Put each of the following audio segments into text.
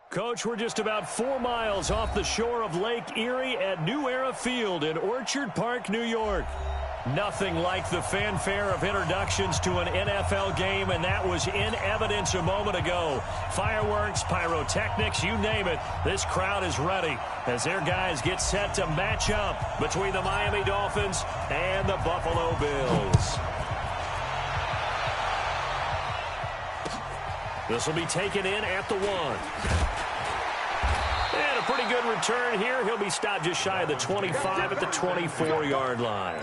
Coach, we're just about 4 miles off the shore of Lake Erie at New Era Field in Orchard Park, New York. Nothing like the fanfare of introductions to an NFL game, and that was in evidence a moment ago. Fireworks, pyrotechnics, you name it. This crowd is ready as their guys get set to match up between the Miami Dolphins and the Buffalo Bills. This will be taken in at the 1. And a pretty good return here. He'll be stopped just shy of the 25 at the 24-yard line.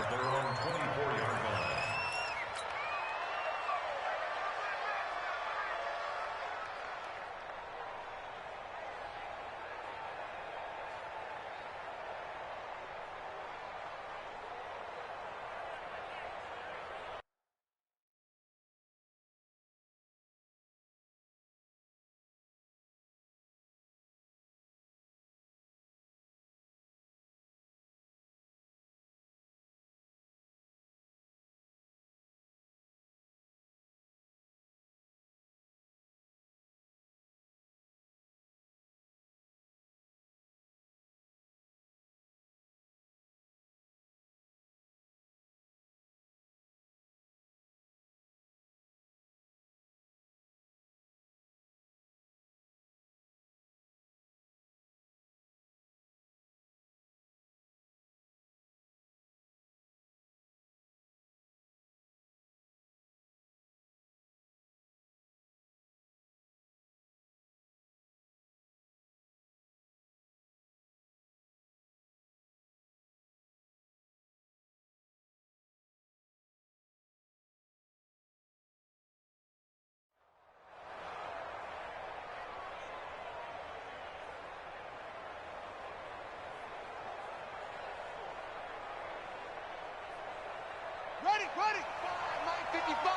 Ready. 9:55.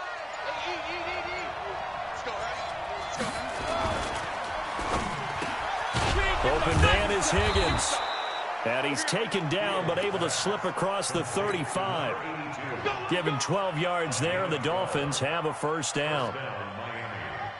Let's go, ready? Open man is Higgins. And he's taken down but able to slip across the 35. Give him 12 yards there, and the Dolphins have a first down.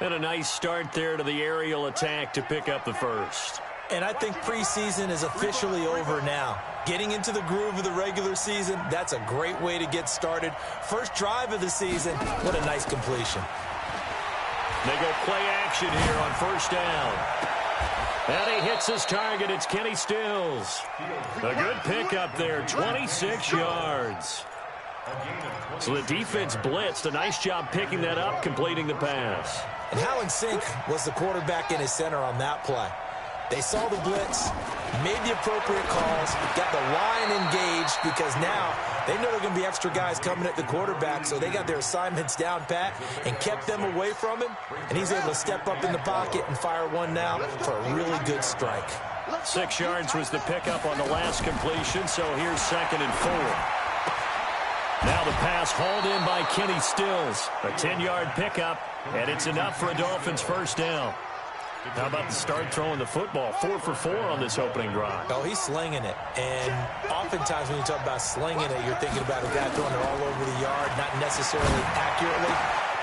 And a nice start there to the aerial attack to pick up the first. And I think preseason is officially over now. Getting into the groove of the regular season, that's a great way to get started. First drive of the season, what a nice completion. They go play action here on first down. And he hits his target. It's Kenny Stills. A good pickup there, 26 yards. So the defense blitzed. A nice job picking that up, completing the pass. And Howling Sink was the quarterback in his center on that play. They saw the blitz, made the appropriate calls, got the line engaged because now they know there are going to be extra guys coming at the quarterback, so they got their assignments down pat and kept them away from him, and he's able to step up in the pocket and fire one now for a really good strike. 6 yards was the pickup on the last completion, so here's 2nd and 4. Now the pass hauled in by Kenny Stills. A 10-yard pickup, and it's enough for a Dolphins first down. How about the start throwing the football? 4 for 4 on this opening drive. Oh, he's slinging it. And oftentimes when you talk about slinging it, you're thinking about a guy throwing it all over the yard, not necessarily accurately.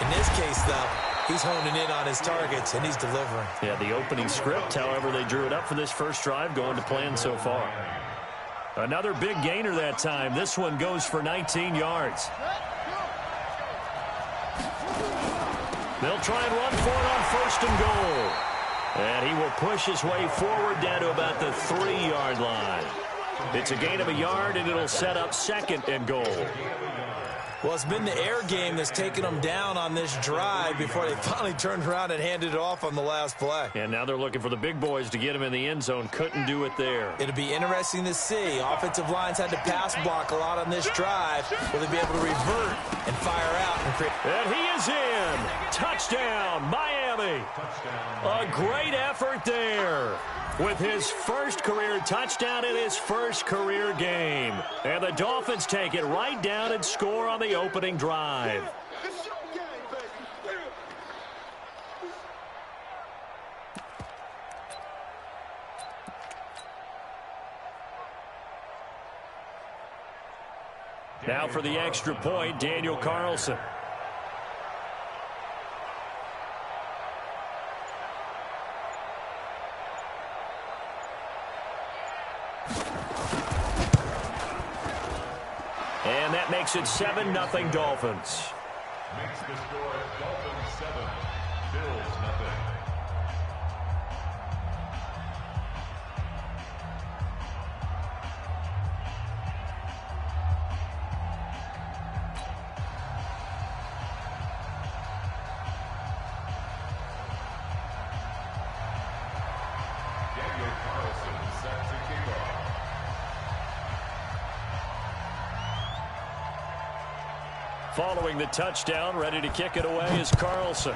In this case, though, he's honing in on his targets, and he's delivering. Yeah, the opening script, however, they drew it up for this first drive, going to plan so far. Another big gainer that time. This one goes for 19 yards. They'll try and run for it on 1st and goal. And he will push his way forward down to about the 3-yard line. It's a gain of a yard, and it'll set up 2nd and goal. Well, it's been the air game that's taken them down on this drive before they finally turned around and handed it off on the last play. And now they're looking for the big boys to get him in the end zone. Couldn't do it there. It'll be interesting to see. Offensive lines had to pass block a lot on this drive. Will they be able to revert and fire out and create? And he is in. Touchdown, Miami. A great effort there with his first career touchdown in his first career game. And the Dolphins take it right down and score on the opening drive. Now for the extra point, Daniel Carlson. That makes it 7-0 Dolphins. Makes the score Dolphins 7, Bills 0. Following the touchdown, ready to kick it away is Carlson.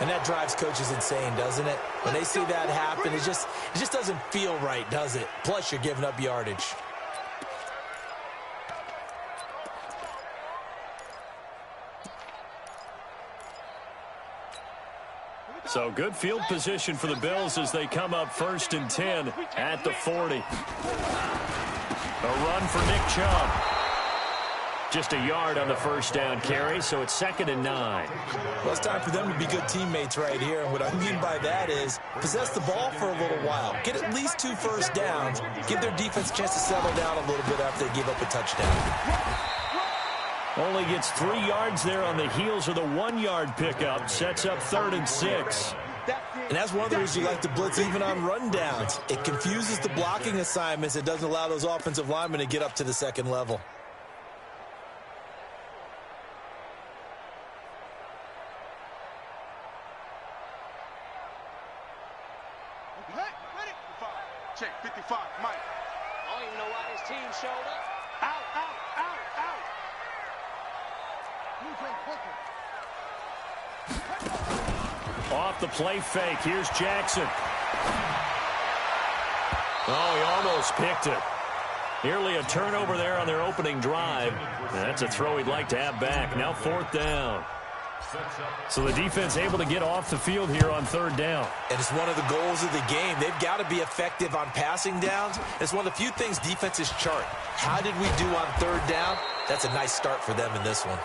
And that drives coaches insane, doesn't it? When they see that happen, it just doesn't feel right, does it? Plus, you're giving up yardage. So good field position for the Bills as they come up 1st and 10 at the 40. A run for Nick Chubb. Just a yard on the first down carry, so it's 2nd and 9. Well, it's time for them to be good teammates right here. And what I mean by that is possess the ball for a little while. Get at least 2 first downs. Give their defense a chance to settle down a little bit after they give up a touchdown. Only gets 3 yards there on the heels of the 1-yard pickup. Sets up 3rd and 6. And that's one of the reasons you like to blitz even on rundowns. It confuses the blocking assignments. It doesn't allow those offensive linemen to get up to the second level. Ready? Check 55, Mike. I don't even know why this team showed up. Out, out, out, out. Off the play fake. Here's Jackson. Oh, he almost picked it. Nearly a turnover there on their opening drive. That's a throw he'd like to have back. Now 4th down. So the defense able to get off the field here on 3rd down. And it's one of the goals of the game. They've got to be effective on passing downs. It's one of the few things defenses chart. How did we do on 3rd down? That's a nice start for them in this one.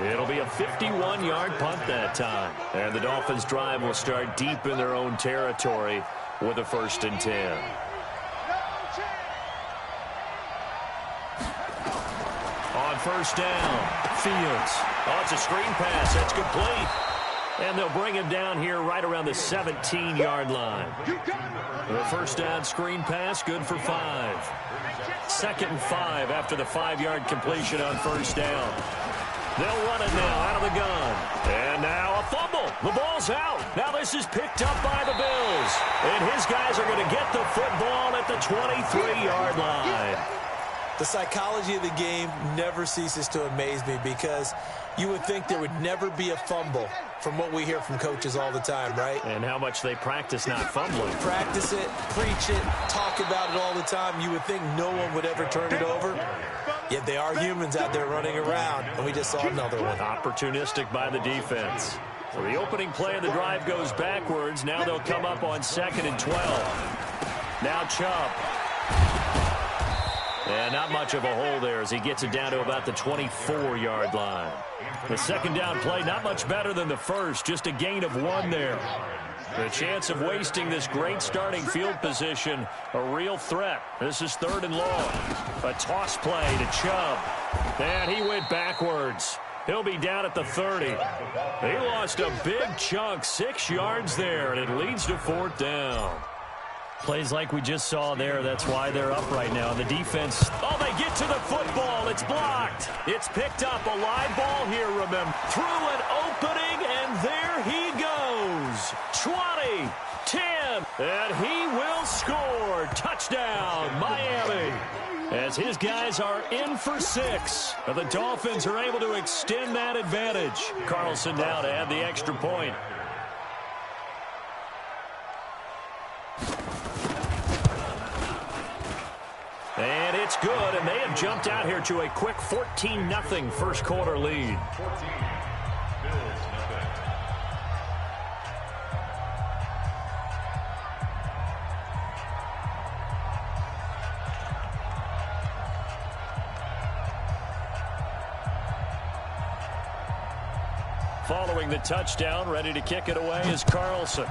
It'll be a 51-yard punt that time. And the Dolphins' drive will start deep in their own territory with a 1st and 10. On 1st down, Fields. Oh, it's a screen pass. That's complete. And they'll bring him down here right around the 17-yard line. The 1st down screen pass, good for 5. 2nd and 5 after the 5-yard completion on 1st down. They'll run it now out of the gun. And now a fumble. The ball's out. Now this is picked up by the Bills. And his guys are going to get the football at the 23-yard line. The psychology of the game never ceases to amaze me because you would think there would never be a fumble from what we hear from coaches all the time, right? And how much they practice not fumbling. Practice it, preach it, talk about it all the time. You would think no one would ever turn it over. Yet they are humans out there running around, and we just saw another one. Opportunistic by the defense. So the opening play of the drive goes backwards. Now they'll come up on 2nd and 12. Now Chubb. And not much of a hole there as he gets it down to about the 24-yard line. The 2nd down play, not much better than the first, just a gain of 1 there. The chance of wasting this great starting field position, a real threat. This is 3rd and long. A toss play to Chubb. And he went backwards. He'll be down at the 30. He lost a big chunk, 6 yards there, and it leads to 4th down. Plays like we just saw there. That's why they're up right now. The defense, oh, they get to the football. It's blocked. It's picked up. A live ball here, remember. Through an opening, and there he goes. 20, 10, and he will score. Touchdown, Miami. As his guys are in for 6. The Dolphins are able to extend that advantage. Carlson now to add the extra point. And it's good, and they have jumped out here to a quick 14-0 first quarter lead. 14, Bills 0. Following the touchdown, ready to kick it away is Carlson.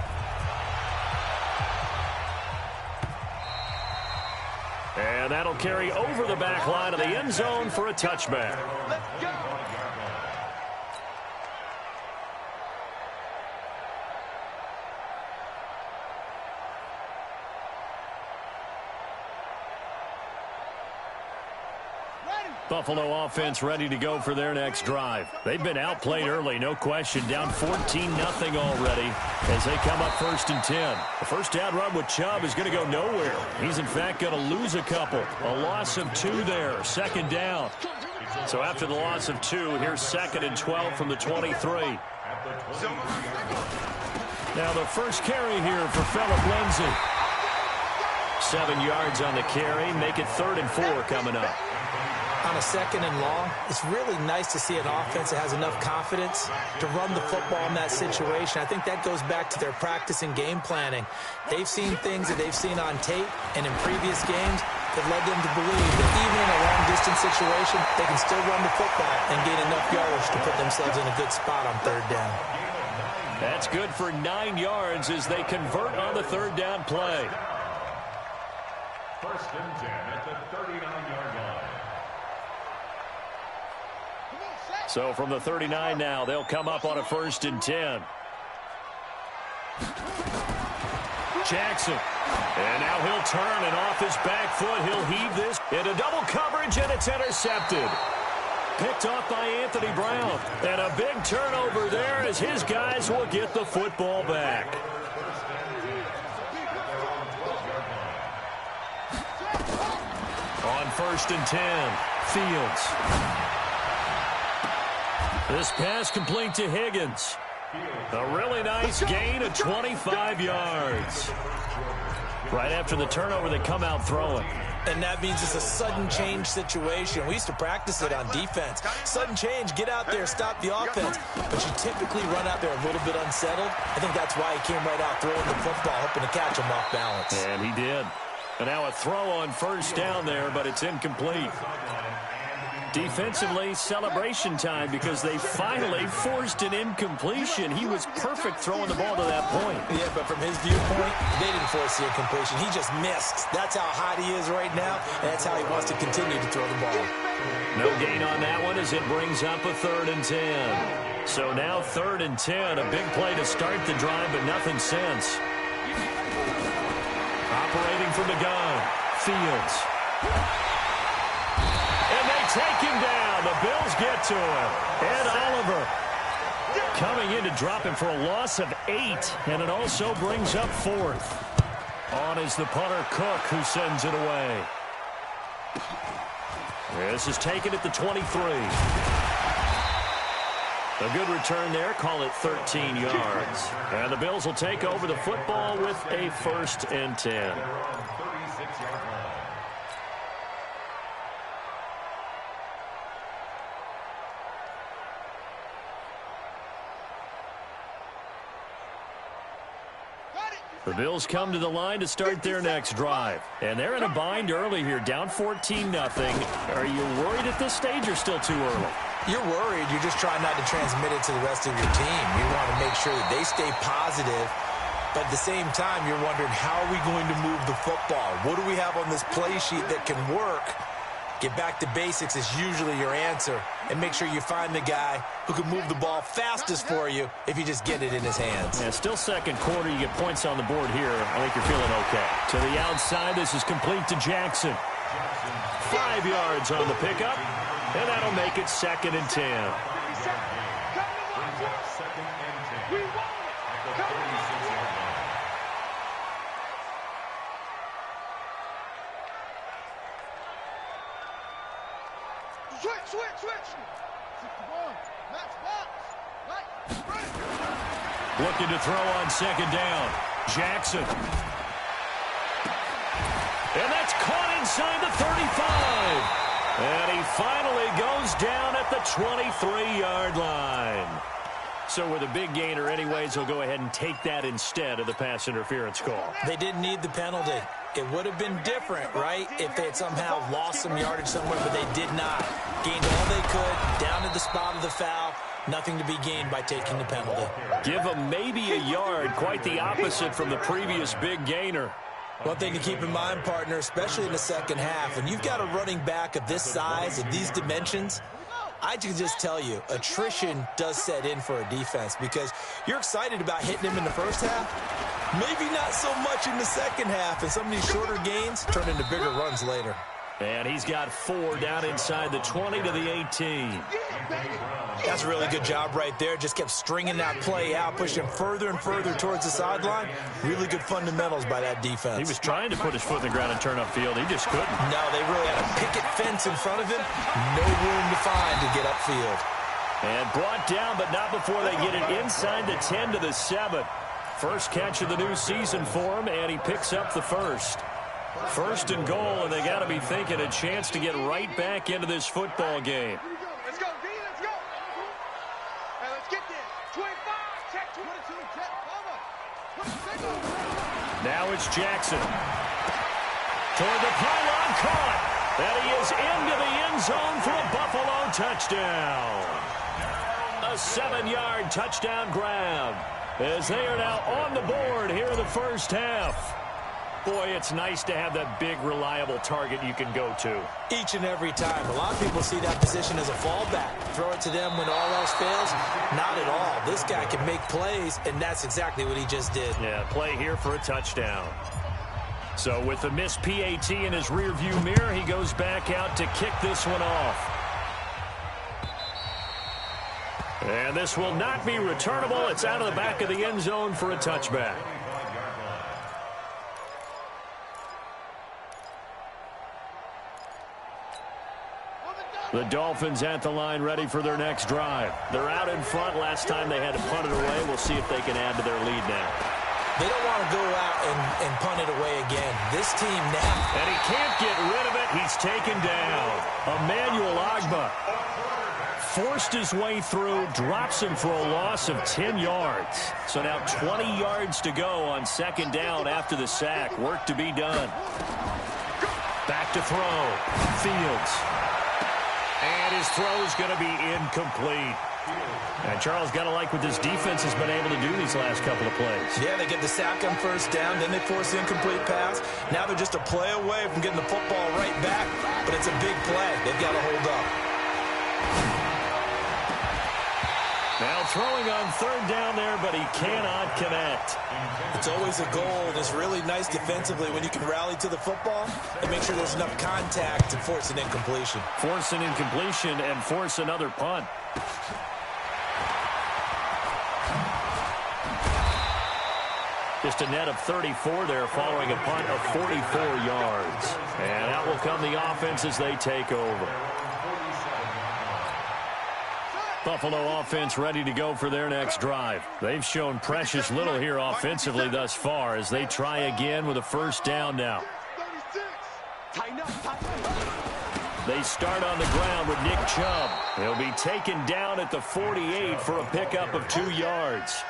And And that'll carry over the back line of the end zone for a touchback. Let's go. Buffalo offense ready to go for their next drive. They've been outplayed early, no question. Down 14-0 already as they come up 1st and 10. The first down run with Chubb is going to go nowhere. He's, in fact, going to lose a couple. A loss of 2 there, 2nd down. So after the loss of 2, here's 2nd and 12 from the 23. Now the first carry here for Phillip Lindsay. 7 yards on the carry. Make it 3rd and 4 coming up. On a 2nd and long, it's really nice to see an offense that has enough confidence to run the football in that situation. I think that goes back to their practice and game planning. They've seen things that they've seen on tape and in previous games that led them to believe that even in a long-distance situation, they can still run the football and gain enough yardage to put themselves in a good spot on 3rd down. That's good for 9 yards as they convert on the 3rd down play. 1st and 10 at the 39-yard line. So from the 39 now, they'll come up on a 1st and 10. Jackson. And now he'll turn, and off his back foot, he'll heave this into double coverage, and it's intercepted. Picked off by Anthony Brown. And a big turnover there as his guys will get the football back. On 1st and 10, Fields. This pass complete to Higgins. A really nice gain of 25 yards. Right after the turnover, they come out throwing. And that means it's a sudden change situation. We used to practice it on defense. Sudden change, get out there, stop the offense. But you typically run out there a little bit unsettled. I think that's why he came right out throwing the football, hoping to catch him off balance. And he did. And now a throw on 1st down there, but it's incomplete. Defensively, celebration time because they finally forced an incompletion. He was perfect throwing the ball to that point. Yeah, but from his viewpoint, they didn't force the incompletion. He just missed. That's how hot he is right now, and that's how he wants to continue to throw the ball. No gain on that one as it brings up a 3rd and 10. So now 3rd and 10, a big play to start the drive, but nothing since. Operating from the gun, Fields. And they take him down. The Bills get to him. Ed Oliver coming in to drop him for a loss of 8. And it also brings up 4th. On is the punter, Cook, who sends it away. This is taken at the 23. A good return there. Call it 13 yards. And the Bills will take over the football with a 1st and 10. The Bills come to the line to start their next drive. And they're in a bind early here, down 14-0. Are you worried at this stage or still too early? You're worried. You're just trying not to transmit it to the rest of your team. You want to make sure that they stay positive. But at the same time, you're wondering, how are we going to move the football? What do we have on this play sheet that can work? Get back to basics is usually your answer. And make sure you find the guy who can move the ball fastest for you if you just get it in his hands. Yeah, still 2nd quarter. You get points on the board here. I think you're feeling okay. To the outside, this is complete to Jackson. 5 yards on the pickup. And that'll make it 2nd and 10. Looking to throw on 2nd down. Jackson. And that's caught inside the 35. And he finally goes down at the 23-yard line. So with a big gainer anyways, he'll go ahead and take that instead of the pass interference call. They didn't need the penalty. It would have been different, right, if they had somehow lost some yardage somewhere, but they did not. Gained all they could, down to the spot of the foul. Nothing to be gained by taking the penalty. Give them maybe a yard, quite the opposite from the previous big gainer. One thing to keep in mind, partner, especially in the second half, when you've got a running back of this size, of these dimensions, I can just tell you, attrition does set in for a defense because you're excited about hitting him in the first half. Maybe not so much in the second half, and some of these shorter gains turn into bigger runs later. And he's got 4 down inside the 20 to the 18. That's a really good job right there. Just kept stringing that play out, pushing further and further towards the sideline. Really good fundamentals by that defense. He was trying to put his foot in the ground and turn upfield. He just couldn't. No, they really had a picket fence in front of him. No room to find to get upfield. And brought down, but not before they get it inside the 10 to the 7. First catch of the new season for him, and he picks up the first. First and goal, and they got to be thinking a chance to get right back into this football game. Let's go, D, let's go. Hey, let's get there. 25, check 22, check, cover. Now it's Jackson. Toward the pylon, caught. And he is into the end zone for a Buffalo touchdown. A 7-yard touchdown grab as they are now on the board here in the first half. Boy, it's nice to have that big, reliable target you can go to. Each and every time. A lot of people see that position as a fallback. Throw it to them when all else fails. Not at all. This guy can make plays, and that's exactly what he just did. Yeah, play here for a touchdown. So with the missed PAT in his rearview mirror, he goes back out to kick this one off. And this will not be returnable. It's out of the back of the end zone for a touchback. The Dolphins at the line ready for their next drive. They're out in front. Last time they had to punt it away. We'll see if they can add to their lead now. They don't want to go out and punt it away again. This team now. And he can't get rid of it. He's taken down. Emmanuel Ogbah forced his way through, drops him for a loss of 10 yards. So now 20 yards to go on second down after the sack. Work to be done. Back to throw. Fields. And his throw is going to be incomplete. And Charles, got to like what this defense has been able to do these last couple of plays. Yeah, they get the sack on first down, then they force the incomplete pass. Now they're just a play away from getting the football right back, but it's a big play. They've got to hold up. Now throwing on third down there, but he cannot connect. It's always a goal, and it's really nice defensively when you can rally to the football and make sure there's enough contact to force an incompletion. Force an incompletion and force another punt. Just a net of 34 there following a punt of 44 yards. And out will come the offense as they take over. Buffalo offense ready to go for their next drive. They've shown precious little here offensively thus far as they try again with a first down now. They start on the ground with Nick Chubb. He'll be taken down at the 48 for a pickup of 2 yards.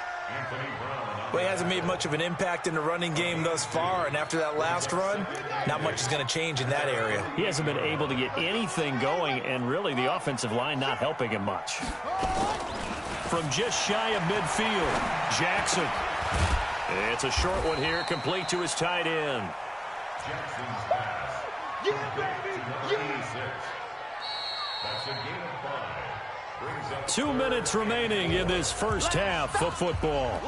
Well, he hasn't made much of an impact in the running game thus far, and after that last run, not much is going to change in that area. He hasn't been able to get anything going, and really the offensive line not helping him much. From just shy of midfield, Jackson. It's a short one here, complete to his tight end. Jackson's pass. Yeah, baby! Yeah! That's a gain of 5. Brings up 2 minutes remaining in this first half of football.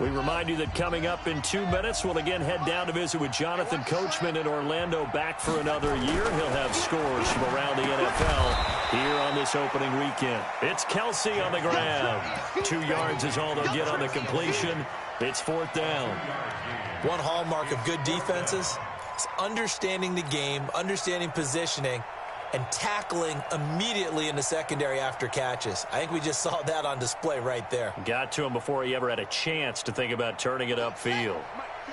We remind you that coming up in 2 minutes, we'll again head down to visit with Jonathan Coachman in Orlando, back for another year. He'll have scores from around the NFL here on this opening weekend. It's Kelsey on the grab. 2 yards is all they'll get on the completion. It's fourth down. One hallmark of good defenses is understanding the game, understanding positioning, and tackling immediately in the secondary after catches. I think we just saw that on display right there. Got to him before he ever had a chance to think about turning it upfield.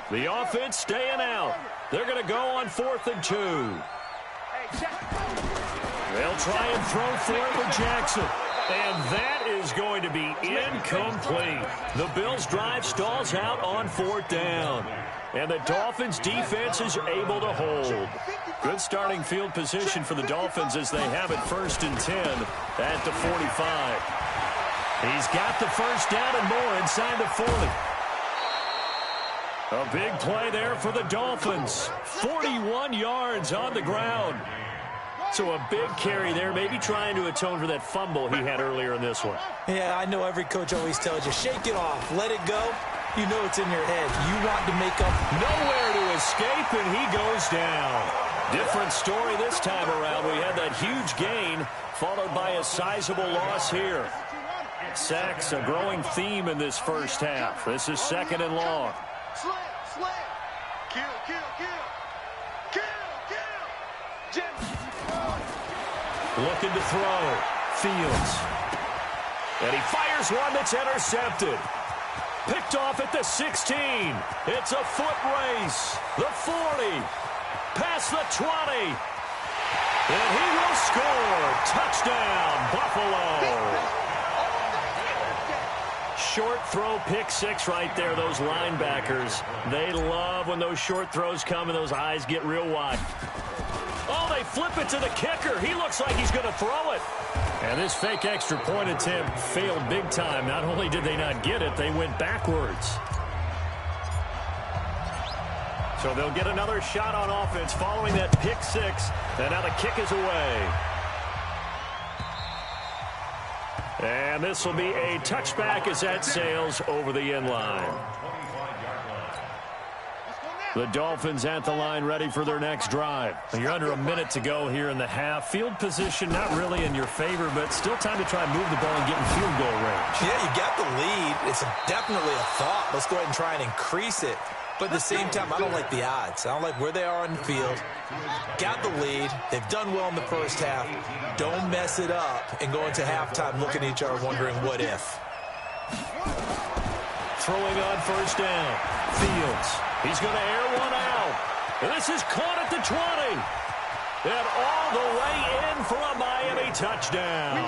The offense staying out. They're going to go on 4th and 2. They'll try and throw for it with Jackson. And that is going to be incomplete. The Bills' drive stalls out on 4th down. And the Dolphins' defense is able to hold. Good starting field position for the Dolphins as they have it 1st and 10 at the 45. He's got the first down and more inside the 40. A big play there for the Dolphins. 41 yards on the ground. So a big carry there, maybe trying to atone for that fumble he had earlier in this one. Yeah, I know every coach always tells you, shake it off, let it go. You know it's in your head. You want to make up. Nowhere to escape, and he goes down. Different story this time around. We had that huge gain, followed by a sizable loss here. Sacks, a growing theme in this first half. This is 2nd and long. Slam, slam. Kill, kill, kill. Kill, kill. Looking to throw. Fields. And he fires one that's intercepted. Picked off at the 16. It's a foot race. The 40. Past the 20. And he will score. Touchdown, Buffalo. Short throw, pick six right there. Those linebackers, they love when those short throws come and those eyes get real wide. Oh, they flip it to the kicker. He looks like he's going to throw it. And this fake extra point attempt failed big time. Not only did they not get it, they went backwards. So they'll get another shot on offense following that pick six. And now the kick is away. And this will be a touchback as that sails over the end line. The Dolphins at the line ready for their next drive. You're under a minute to go here in the half. Field position not really in your favor, but still time to try and move the ball and get in field goal range. Yeah, you got the lead. It's definitely a thought. Let's go ahead and try and increase it. But at the same time, I don't like the odds. I don't like where they are on the field. Got the lead. They've done well in the first half. Don't mess it up and go into halftime looking at each other wondering what if. Throwing on first down. Fields. He's going to air one out. And this is caught at the 20. And all the way in for a Miami touchdown.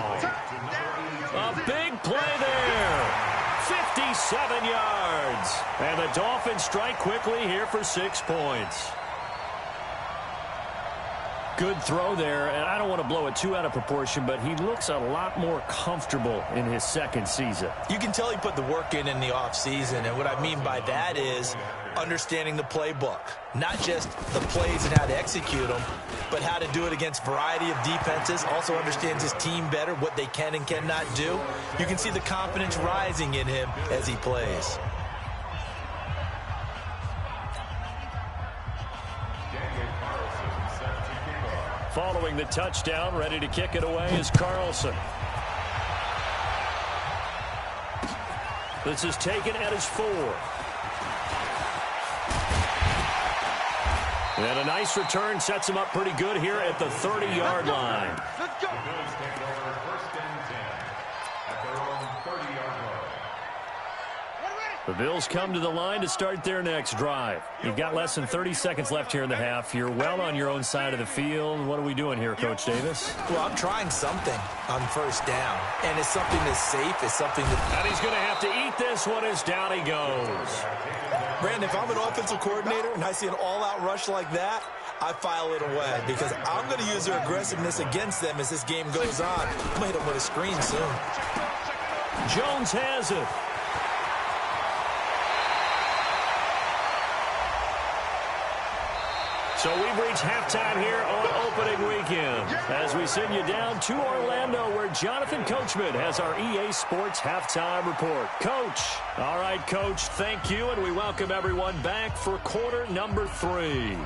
A big play there. 57 yards. And the Dolphins strike quickly here for 6 points. Good throw there, and I don't want to blow it too out of proportion, but he looks a lot more comfortable in his second season. You can tell he put the work in the offseason, and what I mean by that is understanding the playbook. Not just the plays and how to execute them, but how to do it against a variety of defenses. Also understands his team better, what they can and cannot do. You can see the confidence rising in him as he plays. Following the touchdown, ready to kick it away is Carlson. This is taken at his 4. And a nice return sets him up pretty good here at the 30-yard line. Let's go. The Bills take over 1st and 10 at their own 30-yard line. The Bills come to the line to start their next drive. You've got less than 30 seconds left here in the half. You're well on your own side of the field. What are we doing here, Coach Davis? Well, I'm trying something on first down, and it's something that's safe. It's something that... And he's going to have to eat this one as down he goes. Brandon, if I'm an offensive coordinator and I see an all-out rush like that, I file it away because I'm going to use their aggressiveness against them as this game goes on. I'm going to hit them with a screen soon. Jones has it. So we've reached halftime here on opening weekend as we send you down to Orlando where Jonathan Coachman has our EA Sports halftime report. Coach. All right, Coach, thank you, and we welcome everyone back for quarter number 3.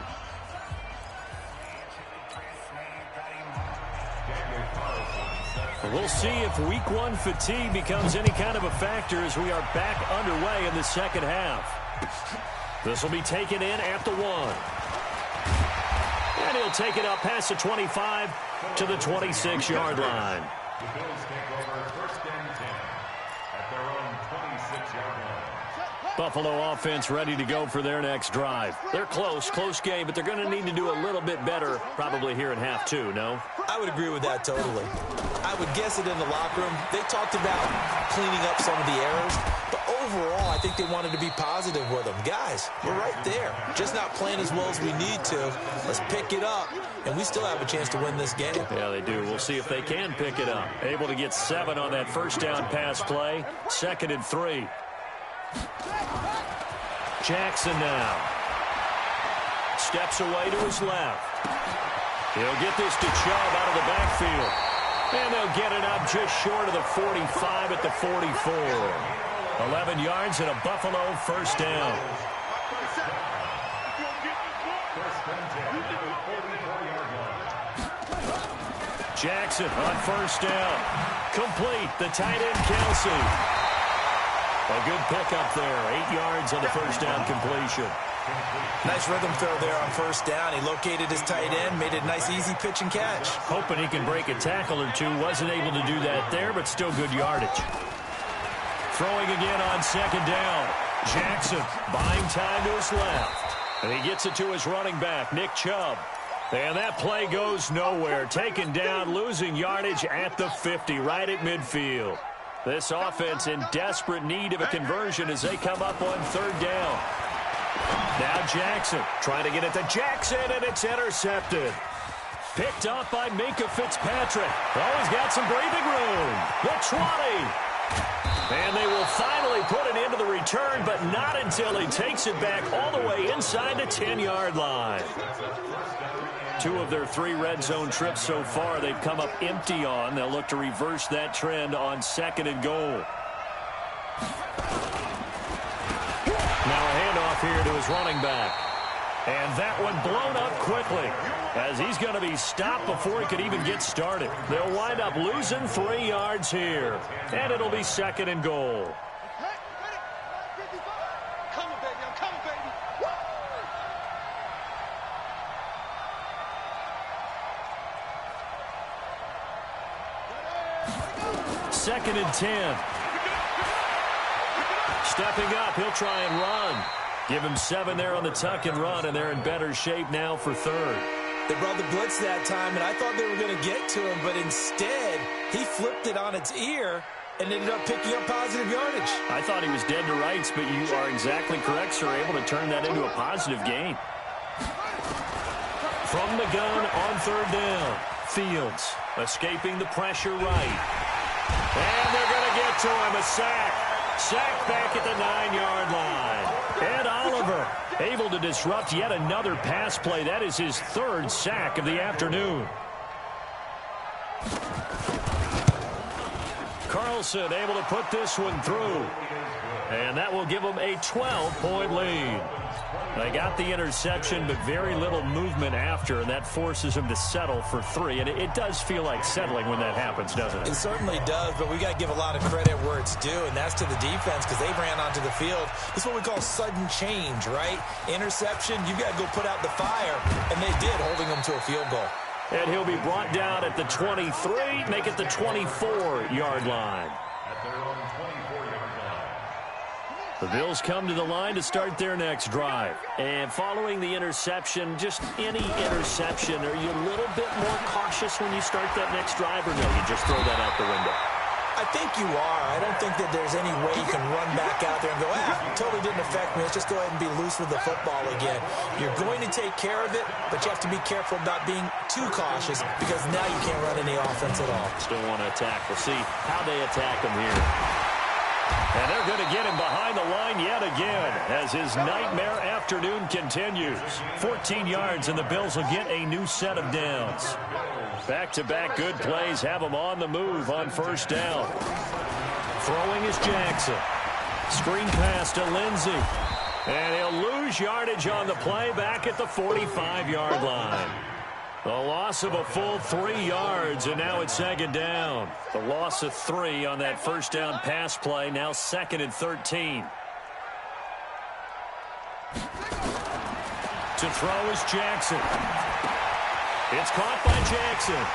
We'll see if week 1 fatigue becomes any kind of a factor as we are back underway in the second half. This will be taken in at the 1. And he'll take it up past the 25 to the 26-yard line. The Bills take over 1st and 10 at their own 26-yard line. Buffalo offense ready to go for their next drive. They're close game, but they're going to need to do a little bit better probably here in half 2, no? I would agree with that totally. I would guess it in the locker room. They talked about cleaning up some of the errors, but overall, I think they wanted to be positive with them. Guys, we're right there. Just not playing as well as we need to. Let's pick it up, and we still have a chance to win this game. Yeah, they do. We'll see if they can pick it up. Able to get 7 on that first down pass play. 2nd and 3. Jackson now. Steps away to his left. He'll get this to Chubb out of the backfield. And they'll get it up just short of the 45 at the 44. 11 yards and a Buffalo first down. Jackson on first down. Complete. The tight end, Kelsey. A good pickup there. 8 yards on the first down completion. Nice rhythm throw there on first down. He located his tight end, made it a nice, easy pitch and catch. Hoping he can break a tackle or two. Wasn't able to do that there, but still good yardage. Throwing again on second down. Jackson buying time to his left. And he gets it to his running back, Nick Chubb. And that play goes nowhere. Taken down, losing yardage at the 50, right at midfield. This offense in desperate need of a conversion as they come up on third down. Now Jackson trying to get it to Jackson, and it's intercepted. Picked up by Minka Fitzpatrick. Oh, he's got some breathing room. The 20. And they will finally put it into the return, but not until he takes it back all the way inside the 10-yard line. 2 of their 3 red zone trips so far they've come up empty on. They'll look to reverse that trend on 2nd and goal. Now a handoff here to his running back. And that one blown up quickly as he's going to be stopped before he could even get started. They'll wind up losing 3 yards here. And it'll be 2nd and goal. Coming, baby. I'm coming, baby. 2nd and 10. Stepping up, he'll try and run. Give him 7 there on the tuck and run, and they're in better shape now for third. They brought the blitz that time, and I thought they were going to get to him, but instead, he flipped it on its ear and ended up picking up positive yardage. I thought he was dead to rights, but you are exactly correct, sir. Able to turn that into a positive gain. From the gun on third down, Fields escaping the pressure right. And they're going to get to him, a sack. Sack back at the 9-yard line. And Oliver able to disrupt yet another pass play. That is his 3rd sack of the afternoon. Carlson able to put this one through. And that will give them a 12-point lead. They got the interception, but very little movement after, and that forces them to settle for 3. And it does feel like settling when that happens, doesn't it? It certainly does, but we got to give a lot of credit where it's due, and that's to the defense because they ran onto the field. This is what we call sudden change, right? Interception, you got to go put out the fire, and they did, holding them to a field goal. And he'll be brought down at the 23, make it the 24-yard line. The Bills come to the line to start their next drive. And following the interception, just any interception, are you a little bit more cautious when you start that next drive, or no, you just throw that out the window? I think you are. I don't think that there's any way you can run back out there and go, totally didn't affect me. Let's just go ahead and be loose with the football again. You're going to take care of it, but you have to be careful not being too cautious because now you can't run any offense at all. Still want to attack. We'll see how they attack him here. And they're going to get him behind the line yet again as his nightmare afternoon continues. 14 yards, and the Bills will get a new set of downs. Back-to-back good plays have him on the move on first down. Throwing is Jackson. Screen pass to Lindsey. And he'll lose yardage on the play back at the 45-yard line. The loss of a full 3 yards, and now it's second down. The loss of 3 on that first down pass play, now 2nd and 13. To throw is Jackson. It's caught by Jackson.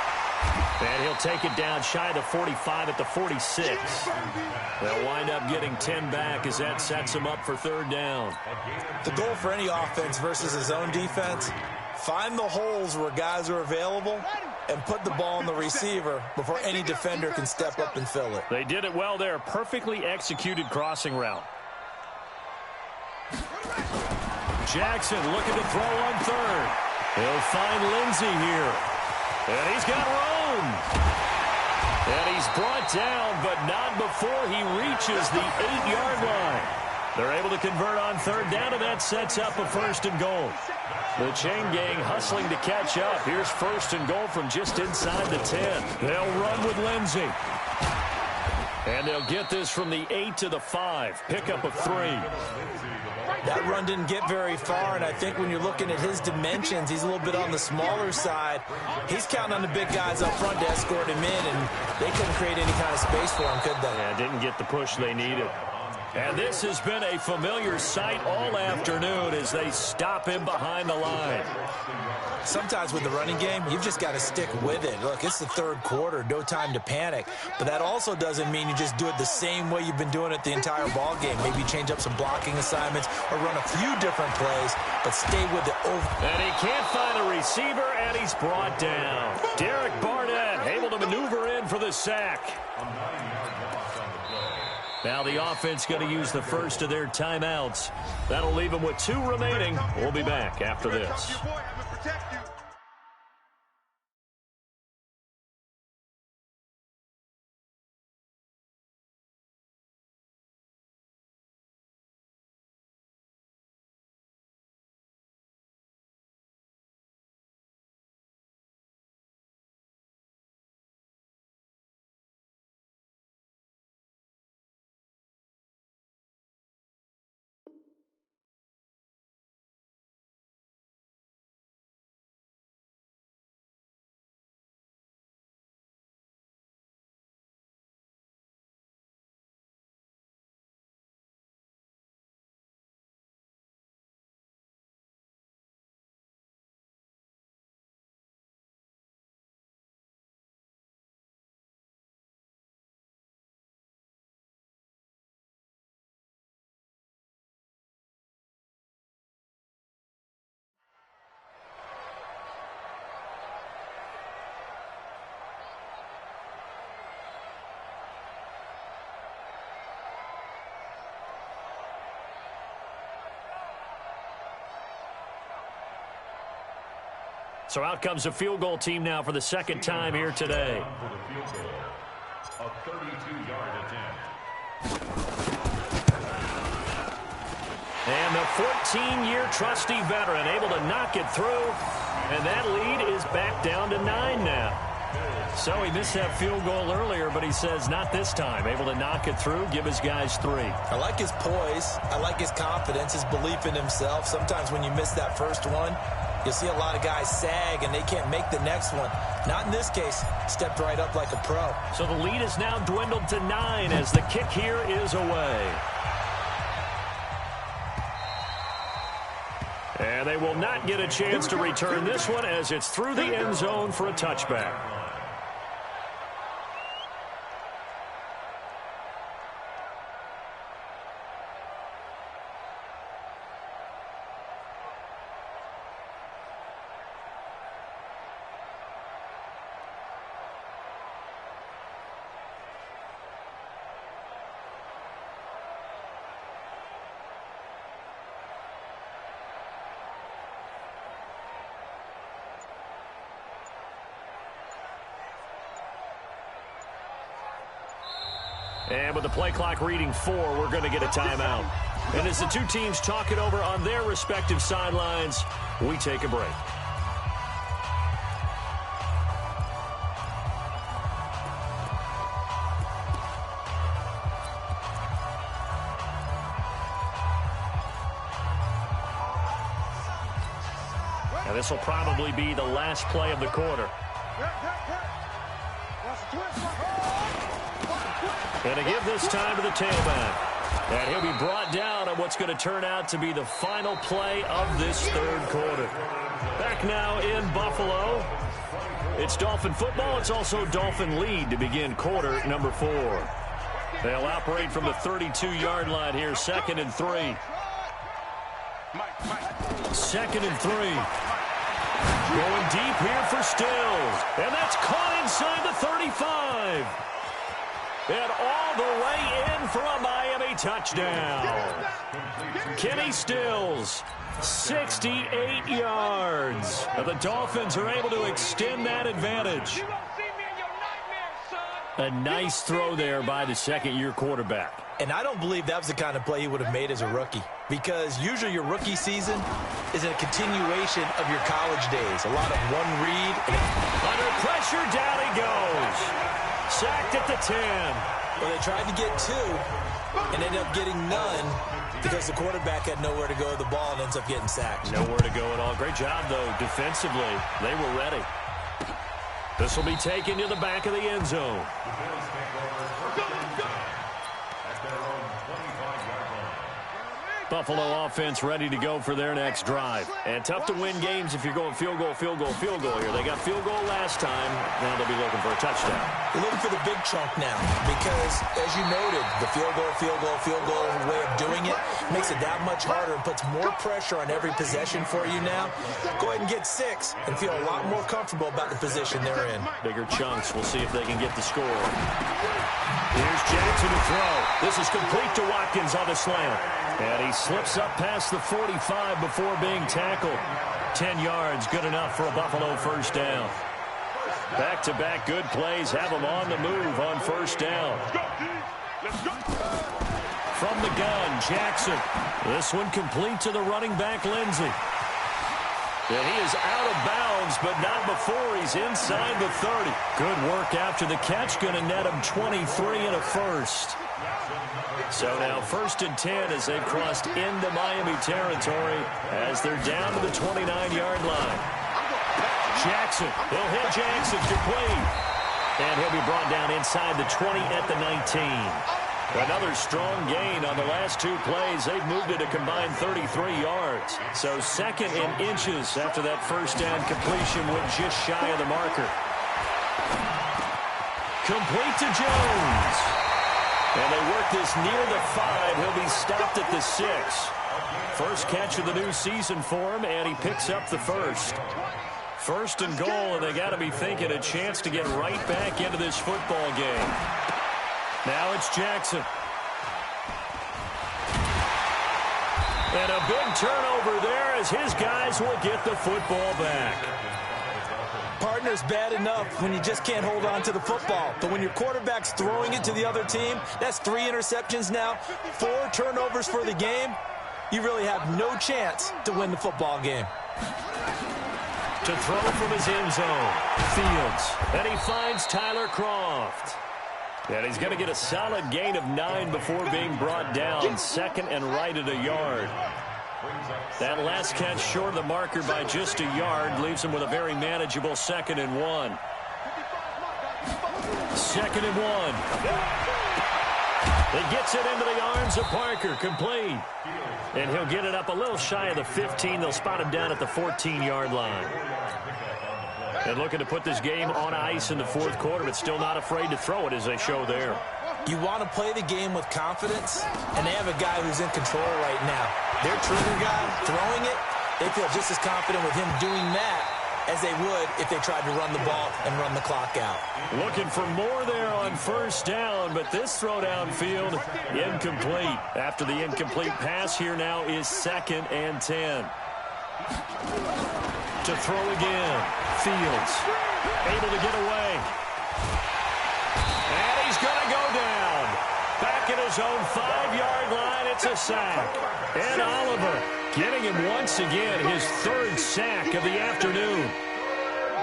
And he'll take it down shy of the 45 at the 46. They'll wind up getting 10 back as that sets him up for third down. The goal for any offense versus his own defense, find the holes where guys are available and put the ball on the receiver before any defender can step up and fill it. They did it well there. Perfectly executed crossing route. Jackson looking to throw on third. He'll find Lindsey here. And he's got room. And he's brought down, but not before he reaches the 8-yard line. They're able to convert on third down, and that sets up a 1st and goal. The chain gang hustling to catch up. Here's 1st and goal from just inside the 10. They'll run with Lindsey. And they'll get this from the 8 to the 5. Pickup of 3. That run didn't get very far, and I think when you're looking at his dimensions, he's a little bit on the smaller side. He's counting on the big guys up front to escort him in, and they couldn't create any kind of space for him, could they? Yeah, didn't get the push they needed. And this has been a familiar sight all afternoon as they stop him behind the line. Sometimes with the running game, you've just got to stick with it. Look, it's the 3rd quarter, no time to panic. But that also doesn't mean you just do it the same way you've been doing it the entire ball game. Maybe change up some blocking assignments or run a few different plays, but stay with it over. And he can't find a receiver, and he's brought down. Derek Barnett able to maneuver in for the sack. Now the offense going to use the first of their timeouts. That'll leave them with 2 remaining. We'll be back after this. So out comes a field goal team now for the 2nd time here today. For the field goal, a 32-yard attempt. And the 14-year trusty veteran able to knock it through. And that lead is back down to 9 now. So he missed that field goal earlier, but he says not this time. Able to knock it through, give his guys 3. I like his poise. I like his confidence, his belief in himself. Sometimes when you miss that first one, you'll see a lot of guys sag and they can't make the next one. Not in this case. Stepped right up like a pro. So the lead is now dwindled to 9 as the kick here is away. And they will not get a chance to return this one as it's through the end zone for a touchback. And with the play clock reading 4, we're going to get a timeout. And as the 2 teams talk it over on their respective sidelines, we take a break. Now this will probably be the last play of the quarter. And to give this time to the tailback. And he'll be brought down on what's going to turn out to be the final play of this 3rd quarter. Back now in Buffalo. It's Dolphin football. It's also Dolphin lead to begin quarter number 4. They'll operate from the 32-yard line here. 2nd and 3. 2nd and 3. Going deep here for Stills. And that's caught inside the 35. And all the way in for a Miami touchdown. Kenny Stills, 68 yards. The Dolphins are able to extend that advantage. A nice throw there by the second-year quarterback. And I don't believe that was the kind of play he would have made as a rookie, because usually your rookie season is a continuation of your college days. A lot of one read. Under pressure, down he goes. Sacked at the 10. Well, they tried to get 2 and ended up getting none because the quarterback had nowhere to go with the ball and ends up getting sacked. Nowhere to go at all. Great job, though, defensively. They were ready. This will be taken to the back of the end zone. Buffalo offense ready to go for their next drive. And tough to win games if you're going field goal, field goal, field goal here. They got field goal last time. Now they'll be looking for a touchdown. They're looking for the big chunk now because, as you noted, the field goal, field goal, field goal way of doing it makes it that much harder and puts more pressure on every possession for you now. Go ahead and get 6 and feel a lot more comfortable about the position they're in. Bigger chunks. We'll see if they can get the score. Here's Jackson to throw. This is complete to Watkins on the slant. And he slips up past the 45 before being tackled. 10 yards, good enough for a Buffalo first down. Back-to-back good plays have them on the move on first down. From the gun, Jackson. This one complete to the running back, Lindsey. And he is out of bounds, but not before he's inside the 30. Good work after the catch, going to net him 23 and a first. So now 1st and 10 as they've crossed into Miami territory as they're down to the 29-yard line. Jackson, he'll hit Jackson complete. And he'll be brought down inside the 20 at the 19. Another strong gain on the last 2 plays. They've moved it a combined 33 yards. So 2nd and inches after that first down completion went just shy of the marker. Complete to Jones. And they work this near the 5. He'll be stopped at the 6. First catch of the new season for him, and he picks up the first. 1st and goal, and they got to be thinking a chance to get right back into this football game. Now it's Jackson. And a big turnover there as his guys will get the football back. Partner's bad enough when you just can't hold on to the football. But when your quarterback's throwing it to the other team, that's 3 interceptions now, 4 turnovers for the game. You really have no chance to win the football game. To throw from his end zone, Fields. And he finds Tyler Kroft. And he's going to get a solid gain of 9 before being brought down. 2nd and right at a yard. That last catch short of the marker by just a yard leaves him with a very manageable 2nd and 1. 2nd and 1. He gets it into the arms of Parker, complete. And he'll get it up a little shy of the 15. They'll spot him down at the 14-yard line. And looking to put this game on ice in the 4th quarter, but still not afraid to throw it as they show there. You want to play the game with confidence, and they have a guy who's in control right now. Their trigger guy throwing it, they feel just as confident with him doing that as they would if they tried to run the ball and run the clock out. Looking for more there on first down, but this throw downfield incomplete. After the incomplete pass, here now is 2nd and 10. To throw again, Fields able to get away. And he's going to go down. Back at his own 5-yard line, it's a sack. And Oliver getting him once again, his 3rd sack of the afternoon.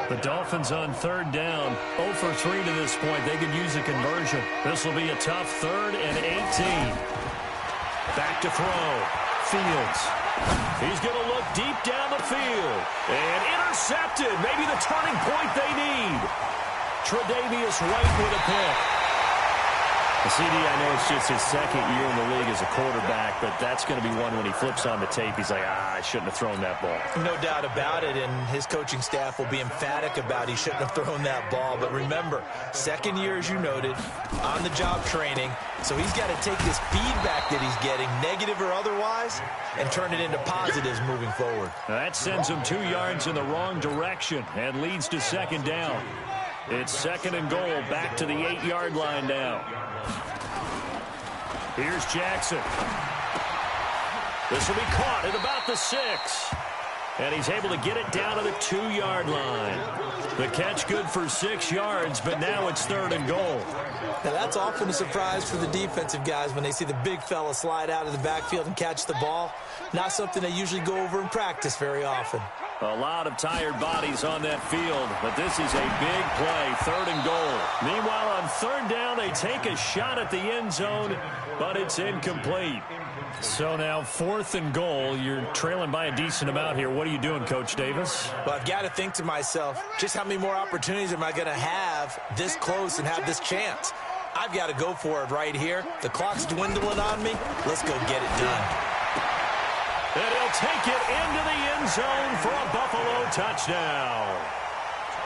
The Dolphins on 3rd down, 0 for 3 to this point. They could use a conversion. This will be a tough 3rd and 18. Back to throw. Fields. He's going to look deep down the field. And intercepted. Maybe the turning point they need. Tre'Davious White with a pick. CD, I know it's just his 2nd year in the league as a quarterback, but that's going to be one when he flips on the tape. He's like, I shouldn't have thrown that ball. No doubt about it, and his coaching staff will be emphatic about he shouldn't have thrown that ball. But remember, 2nd year, as you noted, on-the-job training, so he's got to take this feedback that he's getting, negative or otherwise, and turn it into positives moving forward. Now that sends him 2 yards in the wrong direction and leads to 2nd down. It's 2nd and goal, back to the 8-yard line now. Here's Jackson. This will be caught at about the 6. And he's able to get it down to the 2-yard line. The catch good for 6 yards, but now it's 3rd and goal. Now, that's often a surprise for the defensive guys when they see the big fella slide out of the backfield and catch the ball. Not something they usually go over in practice very often. A lot of tired bodies on that field, but this is a big play, 3rd and goal. Meanwhile, on 3rd down, they take a shot at the end zone, but it's incomplete. So now 4th and goal. You're trailing by a decent amount here. What are you doing, Coach Davis? Well, I've got to think to myself, just how many more opportunities am I going to have this close and have this chance? I've got to go for it right here. The clock's dwindling on me. Let's go get it done. And he'll take it into the end zone for a Buffalo touchdown.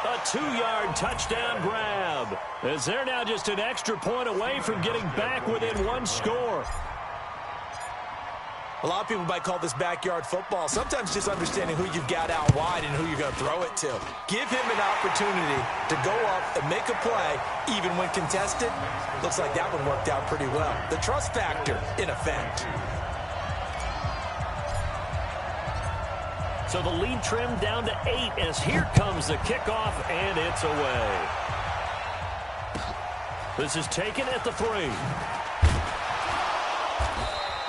A 2-yard touchdown grab, as they're now just an extra point away from getting back within 1 score. A lot of people might call this backyard football. Sometimes just understanding who you've got out wide and who you're going to throw it to. Give him an opportunity to go up and make a play, even when contested. Looks like that one worked out pretty well. The trust factor in effect. So the lead trimmed down to 8 as here comes the kickoff, and it's away. This is taken at the 3.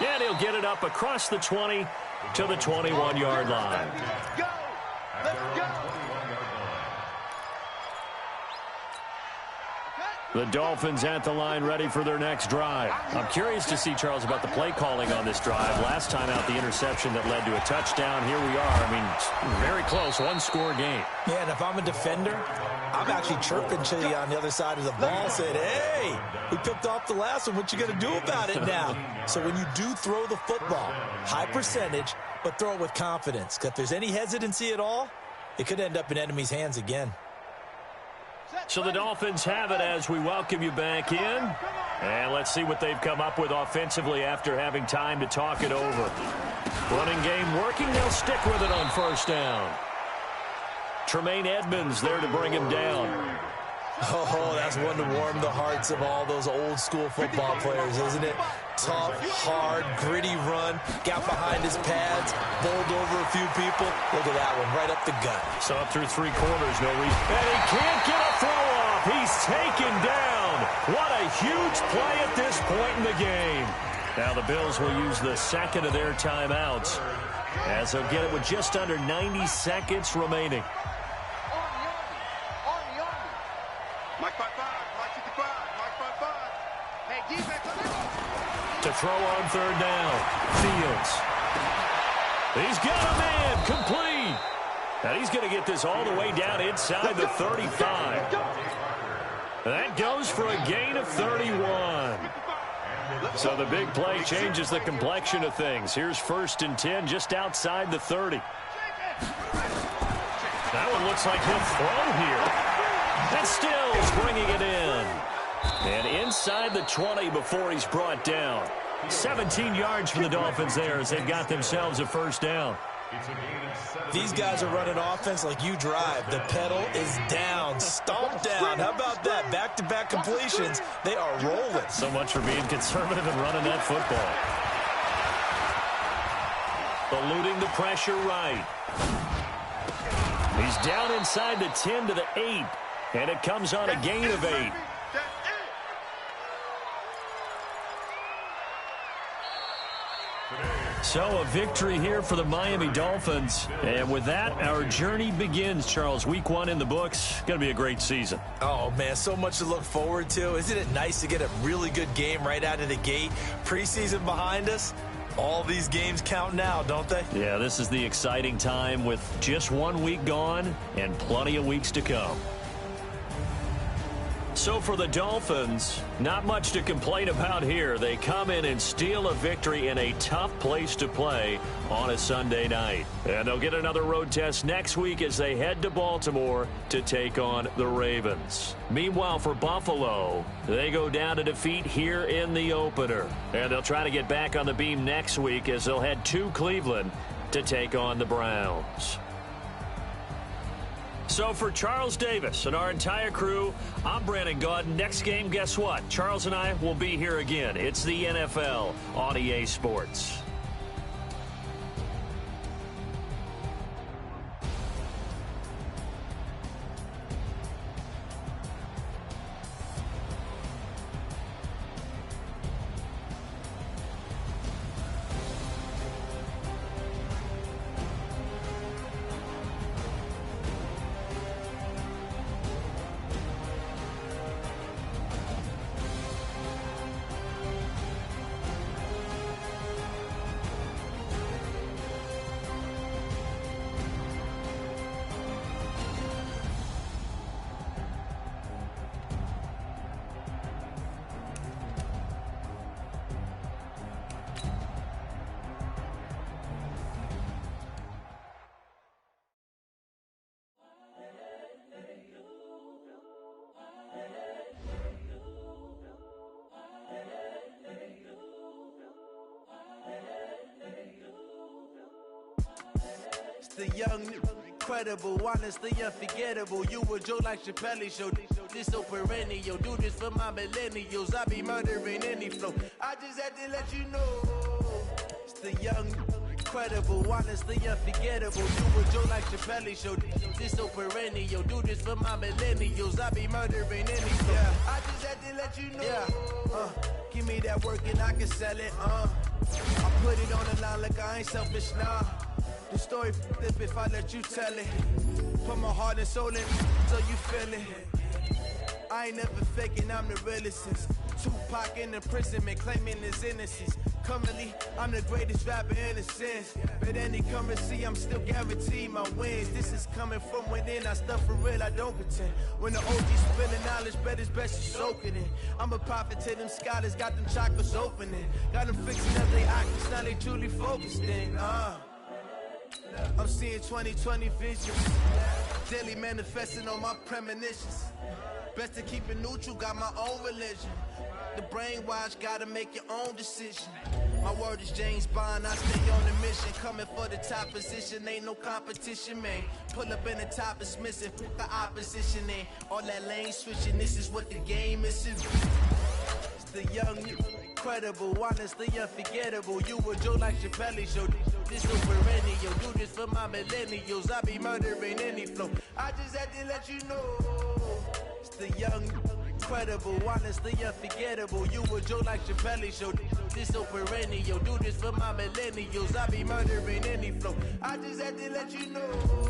And he'll get it up across the 20 to the 21-yard line. Let's go! Let's go! The Dolphins at the line ready for their next drive. I'm curious to see, Charles, about the play calling on this drive. Last time out, the interception that led to a touchdown. Here we are. I mean, very close, 1-score game. Yeah, and if I'm a defender, I'm actually chirping to you on the other side of the ball, saying, hey, we picked off the last one. What you going to do about it now? So when you do throw the football, high percentage, but throw it with confidence. Because if there's any hesitancy at all, it could end up in enemy's hands again. So the Dolphins have it as we welcome you back in. And let's see what they've come up with offensively after having time to talk it over. Running game working. They'll stick with it on 1st down. Tremaine Edmonds there to bring him down. Oh, that's one to warm the hearts of all those old-school football players, isn't it? Tough, hard, gritty run. Got behind his pads, bowled over a few people. Look at that one, right up the gut. So up through 3 quarters, no reason. And he can't get a throw off. He's taken down. What a huge play at this point in the game. Now the Bills will use the 2nd of their timeouts as they'll get it with just under 90 seconds remaining. Mike 5-5, Mike 55, Mike 5-5. Hey, defense, To throw on 3rd down. Fields. He's got a man complete. And he's going to get this all the way down inside the 35. That goes for a gain of 31. So the big play changes the complexion of things. Here's 1st and 10 just outside the 30. That one looks like he'll throw here. And still is bringing it in. And inside the 20 before he's brought down. 17 yards for the Dolphins there as they've got themselves a 1st down. These guys are running offense like you drive. The pedal is down, stomped down. How about that? Back-to-back completions. They are rolling. So much for being conservative and running that football. Eluding the pressure right. He's down inside the 10 to the 8. And it comes on a gain of 8. So a victory here for the Miami Dolphins. And with that, our journey begins, Charles. Week 1 in the books. Going to be a great season. Oh, man, so much to look forward to. Isn't it nice to get a really good game right out of the gate? Preseason behind us. All these games count now, don't they? Yeah, this is the exciting time with just 1 week gone and plenty of weeks to come. So for the Dolphins, not much to complain about here. They come in and steal a victory in a tough place to play on a Sunday night. And they'll get another road test next week as they head to Baltimore to take on the Ravens. Meanwhile, for Buffalo, they go down to defeat here in the opener. And they'll try to get back on the beam next week as they'll head to Cleveland to take on the Browns. So for Charles Davis and our entire crew, I'm Brandon Gaudin. Next game, guess what? Charles and I will be here again. It's the NFL on EA Sports. The young, incredible, honestly unforgettable. You a Joe like Chappelle show. This so perennial. Do this for my millennials. I be murdering any flow. I just had to let you know. It's the young, incredible, honestly unforgettable. You a Joe like Chappelle show. This so perennial. Do this for my millennials. I be murdering any flow. Yeah. I just had to let you know. Yeah. Give me that work and I can sell it. I put it on the line like I ain't selfish, nah. The story flip if I let you tell it. Put my heart and soul in so you feel it. I ain't never faking, I'm the realest since Tupac in imprisonment, claiming his innocence. Currently, I'm the greatest rapper in a sense. But any currency, I'm still guaranteed my wins. This is coming from within, I stuff for real, I don't pretend. When the OG's spilling knowledge, bet it's best you soak it in. I'm a prophet to them scholars, got them chakras opening. Got them fixing up their octaves, now they truly focused in. I'm seeing 2020 visions, daily manifesting on my premonitions. Best to keep it neutral, got my own religion. The brainwash, gotta make your own decision. My word is James Bond, I stay on the mission. Coming for the top position, ain't no competition, man. Pull up in the top, it's missing, put the opposition in. All that lane switching, this is what the game is. It's the young, incredible, honestly unforgettable. You a Joe like Chappelle show. This so perennial. Do this for my millennials. I be murdering any flow. I just had to let you know. It's the young, incredible, honestly unforgettable. You a Joe like Chappelle show. This so perennial. Do this for my millennials. I be murdering any flow. I just had to let you know.